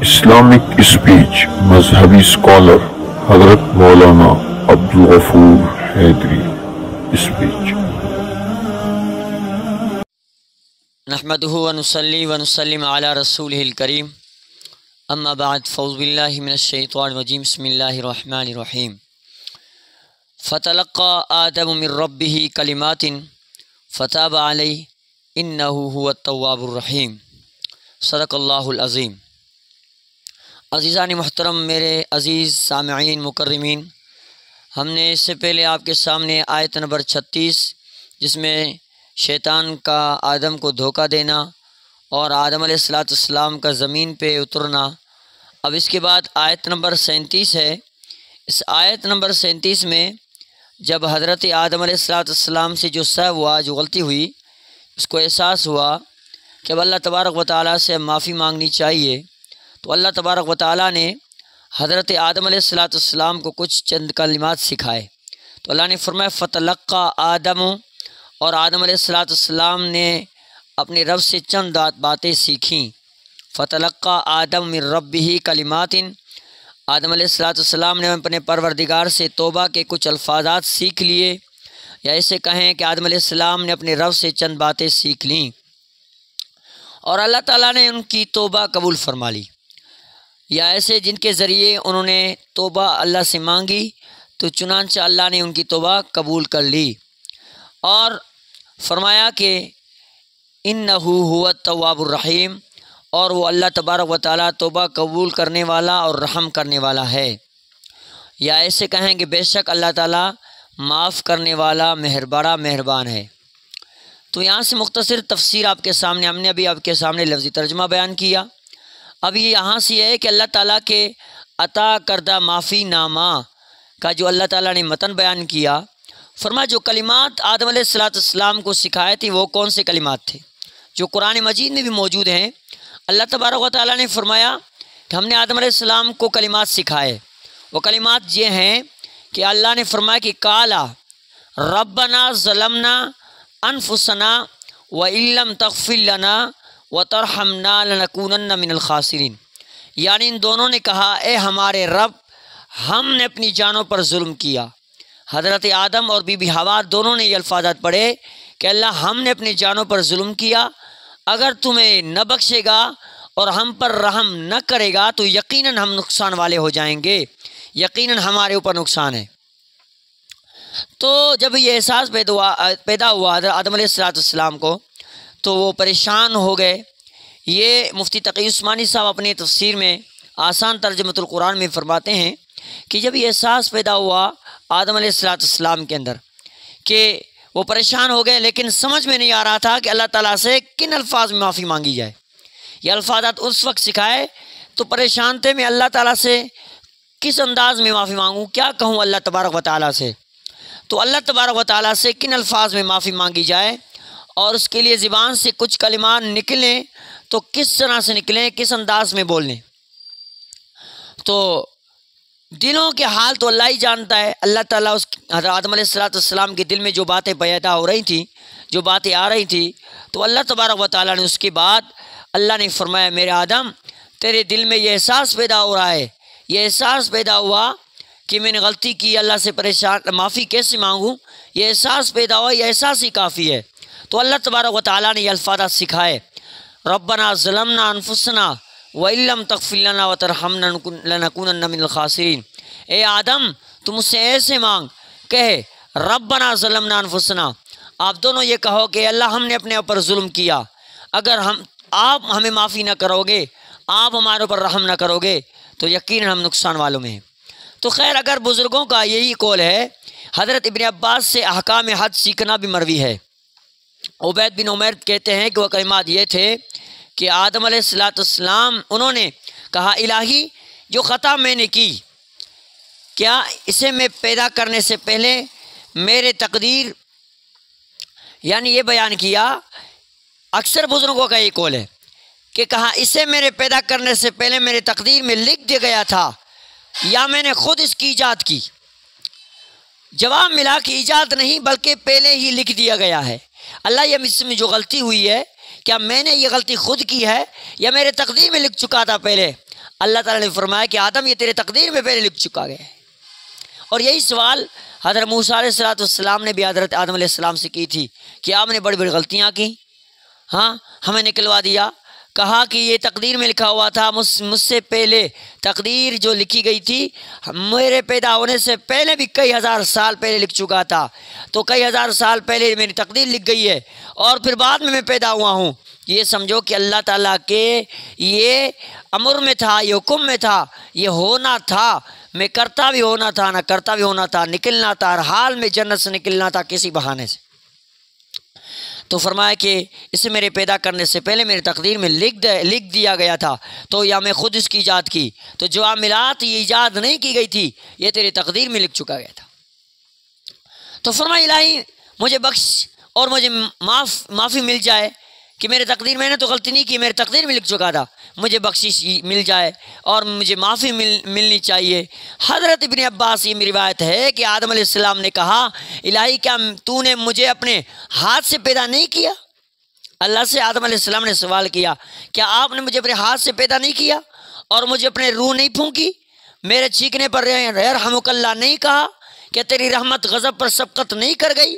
Islamic speech مذہبی scholar حضرت مولانا عبدالغفور حیدری speech. نحمده ونصلي ونسلم على رسوله الكريم اما بعد فاعوذ بالله من الشیطان الرجیم بسم اللہ الرحمن الرحیم. فتلقى آدم من ربه کلمات فتاب علیہ انه هو التواب الرحیم. صدق اللہ العظیم. عزیزان محترم، میرے عزیز سامعین مکرمین، ہم نے اس سے پہلے آپ کے سامنے آیت نمبر 36 جس میں شیطان کا آدم کو دھوکہ دینا اور آدم علیہ السلام کا زمین پہ اترنا، اب اس کے بعد آیت نمبر 37 ہے. اس آیت نمبر 37 میں جب حضرت آدم علیہ السلام سے جو سہو ہوا، جو غلطی ہوئی، اس کو احساس ہوا کہ اب اللہ تبارک و تعالیٰ سے معافی مانگنی چاہیے، تو اللہ تبارک و تعالیٰ نے حضرت آدم علیہ السلام کو کچھ چند کلمات سکھائے. تو اللہ نے فرمایا فتلقى آدم، اور آدم علیہ السلام نے اپنے رب سے چند باتیں سیکھیں. فتلقى آدم من ربه کلمات، آدم علیہ السلام نے اپنے پروردگار سے توبہ کے کچھ الفاظات سیکھ لیے، یا ایسے کہیں کہ آدم علیہ السلام نے اپنے رب سے چند باتیں سیکھ لیں اور اللہ تعالیٰ نے ان کی توبہ قبول فرما لی، یا ایسے جن کے ذریعے انہوں نے توبہ اللہ سے مانگی تو چنانچہ اللہ نے ان کی توبہ قبول کر لی، اور فرمایا کہ انہ هو التواب الرحیم، اور وہ اللہ تبارک و تعالیٰ توبہ قبول کرنے والا اور رحم کرنے والا ہے، یا ایسے کہیں کہ بے شک اللہ تعالیٰ معاف کرنے والا بڑا مہربان ہے. تو یہاں سے مختصر تفسیر آپ کے سامنے، ہم نے ابھی آپ کے سامنے لفظی ترجمہ بیان کیا. اب یہ یہاں سے یہ ہے کہ اللہ تعالیٰ کے عطا کردہ معافی نامہ کا جو اللہ تعالیٰ نے متن بیان کیا، فرمایا جو کلمات آدم علیہ السلام کو سکھائے تھی وہ کون سے کلمات تھے جو قرآن مجید میں بھی موجود ہیں. اللہ تبارک و تعالیٰ نے فرمایا کہ ہم نے آدم علیہ السلام کو کلمات سکھائے. وہ کلمات یہ ہیں کہ اللہ نے فرمایا کہ قالا ربنا ظلمنا انفسنا وان لم تغفر لنا وترحمنا لنکونن من الخاسرین. یعنی ان دونوں نے کہا اے ہمارے رب، ہم نے اپنی جانوں پر ظلم کیا. حضرت آدم اور بی بی حوا دونوں نے یہ الفاظات پڑھے کہ اللہ ہم نے اپنی جانوں پر ظلم کیا، اگر تمہیں نہ بخشے گا اور ہم پر رحم نہ کرے گا تو یقیناً ہم نقصان والے ہو جائیں گے، یقیناً ہمارے اوپر نقصان ہے. تو جب یہ احساس پیدا ہوا حضرت آدم علیہ السلام کو تو وہ پریشان ہو گئے. یہ مفتی تقی عثمانی صاحب اپنی تفسیر میں آسان ترجمۃ القرآن میں فرماتے ہیں کہ جب یہ احساس پیدا ہوا آدم علیہ السلام کے اندر کہ وہ پریشان ہو گئے، لیکن سمجھ میں نہیں آ رہا تھا کہ اللہ تعالیٰ سے کن الفاظ میں معافی مانگی جائے. یہ الفاظات اس وقت سکھائے تو پریشان تھے، میں اللہ تعالیٰ سے کس انداز میں معافی مانگوں، کیا کہوں اللہ تبارک و تعالیٰ سے. تو اللہ تبارک و تعالیٰ سے کن الفاظ میں معافی مانگی جائے اور اس کے لیے زبان سے کچھ کلمات نکلیں تو کس طرح سے نکلیں، کس انداز میں بولیں. تو دلوں کے حال تو اللہ ہی جانتا ہے. اللہ تعالیٰ اس حضرت آدم علیہ السلام کے دل میں جو باتیں پیدا ہو رہی تھیں، جو باتیں آ رہی تھیں، تو اللہ تبارک و تعالیٰ نے اس کے بعد اللہ نے فرمایا میرے آدم، تیرے دل میں یہ احساس پیدا ہو رہا ہے، یہ احساس پیدا ہوا کہ میں نے غلطی کی، اللہ سے پریشان، معافی کیسے مانگوں، یہ احساس پیدا ہوا، یہ احساس ہی کافی ہے. تو اللہ تبارک و تعالیٰ نے یہ الفاظ سکھائے ربنا ظلمنا انفسنا وان لم تغفر لنا وترحمنا لنکونن من الخاسرین. اے آدم تم اس سے ایسے مانگ، کہے ربنا ظلمنا انفسنا، آپ دونوں یہ کہو کہ اللہ ہم نے اپنے اوپر ظلم کیا، اگر آپ ہمیں معافی نہ کرو گے، آپ ہمارے اوپر رحم نہ کرو گے تو یقیناً ہم نقصان والوں میں ہیں. تو خیر اگر بزرگوں کا یہی قول ہے، حضرت ابن عباس سے احکام حد سیکھنا بھی مروی ہے. عبید بن عمیر کہتے ہیں کہ وہ کلمات یہ تھے کہ آدم علیہ السلام انہوں نے کہا الہی جو خطا میں نے کی، کیا اسے میں پیدا کرنے سے پہلے میرے تقدیر، یعنی یہ بیان کیا، اکثر بزرگوں کا یہ قول ہے کہ کہا اسے میرے پیدا کرنے سے پہلے میرے تقدیر میں لکھ دیا گیا تھا یا میں نے خود اس کی ایجاد کی. جواب ملا کہ ایجاد نہیں بلکہ پہلے ہی لکھ دیا گیا ہے. اللہ یہ مجھ میں جو غلطی ہوئی ہے، کیا میں نے یہ غلطی خود کی ہے یا میرے تقدیر میں لکھ چکا تھا پہلے؟ اللہ تعالیٰ نے فرمایا کہ آدم یہ تیرے تقدیر میں پہلے لکھ چکا گیا ہے۔ اور یہی سوال حضرت موسیٰ علیہ السلام نے بھی حضرت آدم علیہ السلام سے کی تھی کہ آپ نے بڑی بڑی غلطیاں کی، ہاں ہمیں نکلوا دیا، کہا کہ یہ تقدیر میں لکھا ہوا تھا، مجھ سے پہلے تقدیر جو لکھی گئی تھی میرے پیدا ہونے سے پہلے بھی کئی ہزار سال پہلے لکھ چکا تھا، تو کئی ہزار سال پہلے میری تقدیر لکھ گئی ہے اور پھر بعد میں پیدا ہوا ہوں۔ یہ سمجھو کہ اللہ تعالیٰ کے یہ امر میں تھا، یہ حکم میں تھا، یہ ہونا تھا، میں کرتا بھی ہونا تھا، نہ کرتا بھی ہونا تھا، نکلنا تھا، ہر حال میں جنت سے نکلنا تھا کسی بہانے سے۔ تو فرمایا کہ اسے میرے پیدا کرنے سے پہلے میری تقدیر میں لکھ دیا گیا تھا، تو یا میں خود اس کی ایجاد کی، تو جو عاملات یہ ایجاد نہیں کی گئی تھی یہ تیری تقدیر میں لکھ چکا گیا تھا۔ تو فرمایا الہی مجھے بخش اور مجھے معافی مل جائے کہ میرے تقدیر میں نے تو غلطی نہیں کی، میرے تقدیر میں لکھ چکا تھا، مجھے بخشش مل جائے اور مجھے معافی ملنی چاہیے۔ حضرت ابن عباس یہ روایت ہے کہ آدم علیہ السلام نے کہا الہی کیا تو نے مجھے اپنے ہاتھ سے پیدا نہیں کیا؟ اللہ سے آدم علیہ السلام نے سوال کیا کیا آپ نے مجھے اپنے ہاتھ سے پیدا نہیں کیا اور مجھے اپنے روح نہیں پھونکی؟ میرے چیخنے پر یرحمک اللہ نہیں کہا؟ کیا تیری رحمت غضب پر سبقت نہیں کر گئی؟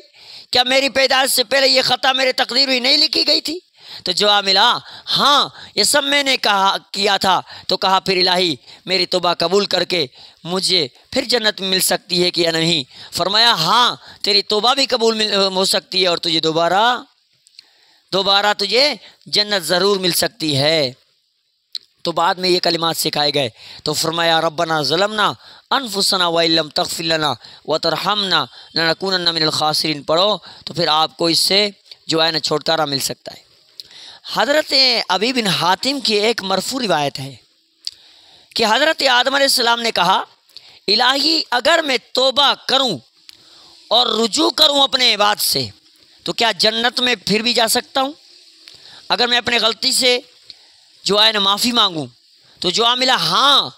کیا میری پیدائش سے پہلے یہ خطا میرے تقدیر میں نہیں لکھی گئی تھی؟ تو جواب ملا ہاں یہ سب میں نے کیا تھا۔ تو کہا پھر الہی میری توبہ قبول کر کے مجھے پھر جنت مل سکتی ہے کہ یا نہیں؟ فرمایا ہاں تیری توبہ بھی قبول ہو سکتی ہے اور تجھے دوبارہ تجھے جنت ضرور مل سکتی ہے۔ تو بعد میں یہ کلمات سکھائے گئے، تو فرمایا ربنا ظلمنا انفسنا وان لم تغفر لنا وترحمنا لنکونن من الخاسرین پڑھو تو پھر آپ کو اس سے جو ہے نا چھٹکارا مل سکتا ہے۔ حضرت ابی بن حاتم کی ایک مرفوع روایت ہے کہ حضرت آدم علیہ السلام نے کہا الہی اگر میں توبہ کروں اور رجوع کروں اپنے بات سے تو کیا جنت میں پھر بھی جا سکتا ہوں؟ اگر میں اپنے غلطی سے جو ہے نا معافی مانگوں تو جواب ملا ہاں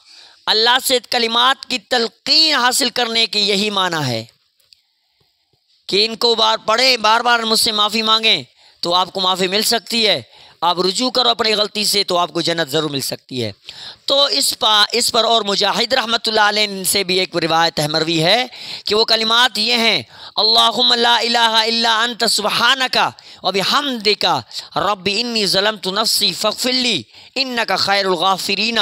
اللہ سے کلمات کی تلقین حاصل کرنے کی یہی معنی ہے کہ ان کو بار بار مجھ سے معافی مانگیں تو آپ کو معافی مل سکتی ہے، آپ رجوع کرو اپنی غلطی سے تو آپ کو جنت ضرور مل سکتی ہے۔ تو اس پر اور مجاہد رحمۃ اللہ علیہ سے بھی ایک روایت مروی ہے کہ وہ کلمات یہ ہیں اللہم لا الہ الا انت سبحانک وبحمدک رب انی ظلمت نفسی فاغفر لی انک خیر الغافرین،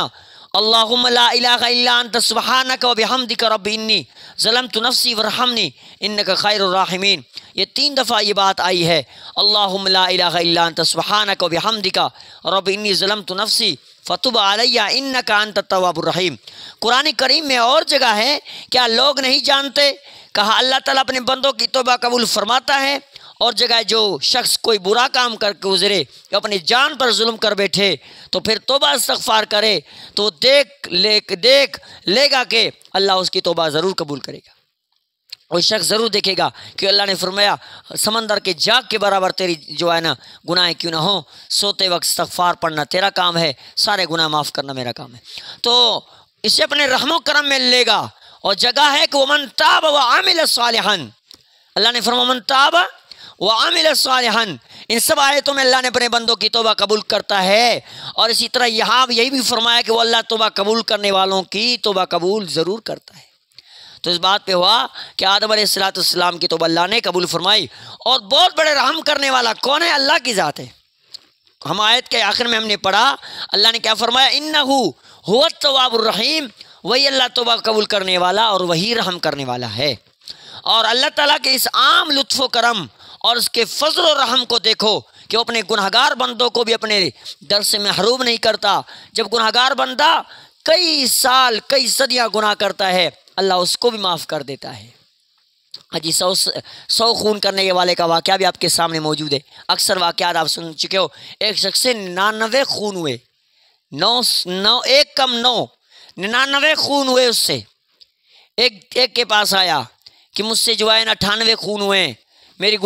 اللہم لا الہ الا انت سبحانک وبحمدک رب انی ظلمت نفسی ورحمنی انک خیر الراحمین۔ یہ 3 دفعہ یہ بات آئی ہے اللہم لا الہ الا انت سبحانک وبحمدک رب انی ظلمت نفسی فتب علی انک انت التواب الرحیم۔ قرآن کریم میں اور جگہ ہے، کیا لوگ نہیں جانتے؟ کہا اللہ تعالیٰ اپنے بندوں کی توبہ قبول فرماتا ہے، اور جگہ جو شخص کوئی برا کام کر کے گزرے یا اپنی جان پر ظلم کر بیٹھے تو پھر توبہ استغفار کرے تو دیکھ لے گا کہ اللہ اس کی توبہ ضرور قبول کرے گا۔ وہ شخص ضرور دیکھے گا کہ اللہ نے فرمایا سمندر کے جاگ کے برابر تیری جو ہے نا گناہ کیوں نہ ہو، سوتے وقت استغفار پڑھنا تیرا کام ہے، سارے گناہ معاف کرنا میرا کام ہے، تو اسے اپنے رحم و کرم میں لے گا۔ اور جگہ ہے کہ ومن تاب وعمل صالحا، اللہ نے فرمایا من تاب وعمل صالحا، ان سب آیتوں میں اللہ نے اپنے بندوں کی توبہ قبول کرتا ہے، اور اسی طرح یہاں یہی بھی فرمایا کہ وہ اللہ توبہ قبول کرنے والوں کی توبہ قبول ضرور کرتا ہے۔ تو اس بات پہ ہوا کہ آدم علیہ السلام کی توبہ اللہ نے قبول فرمائی، اور بہت بڑے رحم کرنے والا کون ہے؟ اللہ کی ذات ہے۔ ہم آیت کے آخر میں ہم نے پڑھا اللہ نے کیا فرمایا انہ هو التواب الرحیم، وہی اللہ توبہ قبول کرنے والا اور وہی رحم کرنے والا ہے۔ اور اللہ تعالیٰ کے اس عام لطف و کرم اور اس کے فضل و رحم کو دیکھو کہ وہ اپنے گنہگار بندوں کو بھی اپنے در سے محروم نہیں کرتا۔ جب گنہگار بندہ کئی سال کئی صدیاں گناہ کرتا ہے اللہ اس کو بھی معاف کر دیتا ہے۔ جی 100 خون کرنے کے والے کا واقعہ بھی آپ کے سامنے موجود ہے، اکثر واقعات آپ سن چکے ہو۔ ایک شخص سے 99 خون ہوئے، 99 خون ہوئے، اس سے ایک کے پاس آیا کہ مجھ سے جو ہے نا 98 خون ہوئے، میری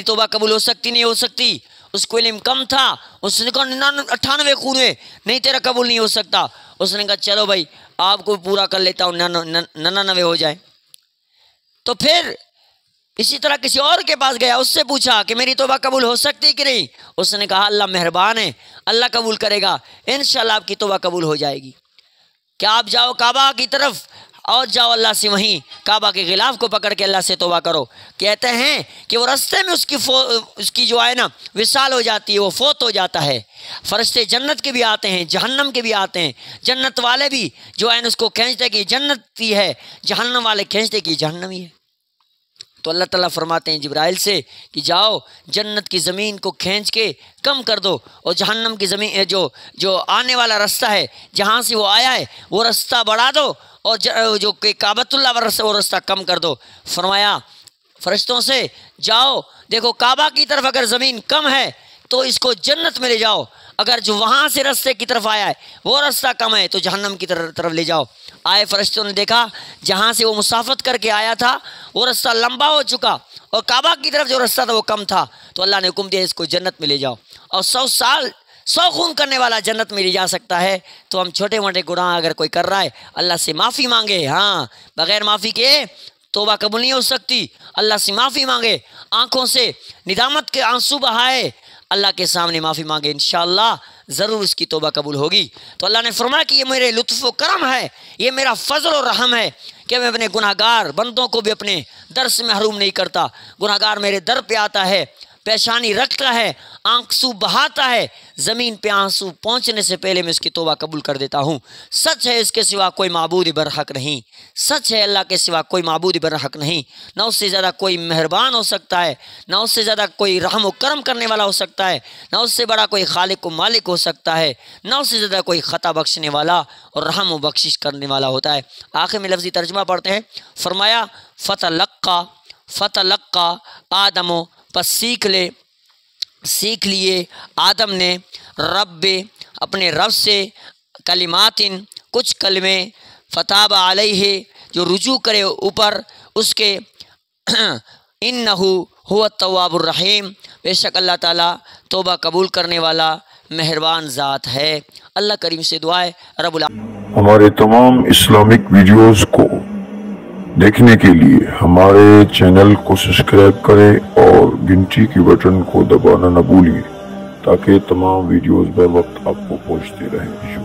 توبہ قبول ہو سکتی نہیں ہو سکتی؟ اس کو علم کم تھا، اس نے کہا 98 خون ہوئے، نہیں تیرا قبول نہیں ہو سکتا۔ اس نے کہا چلو بھائی آپ کو پورا کر لیتا ہوں، 99 ہو جائے۔ تو پھر اسی طرح کسی اور کے پاس گیا، اس سے پوچھا کہ میری توبہ قبول ہو سکتی کہ نہیں؟ اس نے کہا اللہ مہربان ہے، اللہ قبول کرے گا، انشاءاللہ آپ کی توبہ قبول ہو جائے گی۔ کہ آپ جاؤ کعبہ کی طرف اور جاؤ اللہ سے وہیں کعبہ کے غلاف کو پکڑ کے اللہ سے توبہ کرو۔ کہتے ہیں کہ وہ رستے میں اس کی جو ہے نا وصال ہو جاتی ہے، وہ فوت ہو جاتا ہے۔ فرشتے جنت کے بھی آتے ہیں، جہنم کے بھی آتے ہیں، جنت والے بھی جو ہے اس کو کھینچتے کہ جنتی ہے، جہنم والے کھینچتے کہ جہنمی ہے۔ تو اللہ تعالیٰ فرماتے ہیں جبرائیل سے کہ جاؤ جنت کی زمین کو کھینچ کے کم کر دو، اور جہنم کی زمین جو آنے والا رستہ ہے جہاں سے وہ آیا ہے وہ رستہ بڑھا دو، اور جو کہ کعبۃ اللہ وہ رستہ کم کر دو۔ فرمایا فرشتوں سے جاؤ دیکھو کعبہ کی طرف اگر زمین کم ہے تو اس کو جنت میں لے جاؤ، اگر جو وہاں سے رستے کی طرف آیا ہے وہ رستہ کم ہے تو جہنم کی طرف لے جاؤ۔ آئے فرشتوں نے دیکھا جہاں سے وہ مسافت کر کے آیا تھا وہ رستہ لمبا ہو چکا، اور کعبہ کی طرف جو رستہ تھا وہ کم تھا، تو اللہ نے حکم دیا اس کو جنت میں لے جاؤ، اور 100 خون کرنے والا جنت میں لے جا سکتا ہے۔ تو ہم چھوٹے موٹے گناہ اگر کوئی کر رہا ہے اللہ سے معافی مانگے، ہاں بغیر معافی کے توبہ قبول نہیں ہو سکتی۔ اللہ سے معافی مانگے، آنکھوں سے ندامت کے آنسو بہائے، اللہ کے سامنے معافی مانگے، انشاءاللہ ضرور اس کی توبہ قبول ہوگی۔ تو اللہ نے فرمایا کہ یہ میرے لطف و کرم ہے، یہ میرا فضل و رحم ہے کہ میں اپنے گناہ گار بندوں کو بھی اپنے در سے محروم نہیں کرتا۔ گناہ گار میرے در پہ آتا ہے، پیشانی رکھتا ہے، آنسو بہاتا ہے، زمین پہ آنسو پہنچنے سے پہلے میں اس کی توبہ قبول کر دیتا ہوں۔ سچ ہے اس کے سوا کوئی معبود برحق نہیں، سچ ہے اللہ کے سوا کوئی معبود برحق نہیں، نہ اس سے زیادہ کوئی مہربان ہو سکتا ہے، نہ اس سے زیادہ کوئی رحم و کرم کرنے والا ہو سکتا ہے، نہ اس سے بڑا کوئی خالق و مالک ہو سکتا ہے، نہ اس سے زیادہ کوئی خطا بخشنے والا اور رحم و بخشش کرنے والا ہوتا ہے۔ آخر میں لفظی ترجمہ پڑھتے ہیں۔ فرمایا فتلقى آدم، پس سیکھ لیے آدم نے اپنے رب سے کلمات کچھ کلمے، فتاب علیہ جو رجوع کرے اوپر اس کے، انہ هو التواب الرحیم، بے شک اللہ تعالیٰ توبہ قبول کرنے والا مہربان ذات ہے۔ اللہ کریم سے دعا ہے رب العالمین ہمارے تمام اسلامک ویڈیوز کو دیکھنے کے لیے ہمارے چینل کو سبسکرائب کریں اور گھنٹی کی بٹن کو دبانا نہ بھولیں تاکہ تمام ویڈیوز بر وقت آپ کو پہنچتے رہیں۔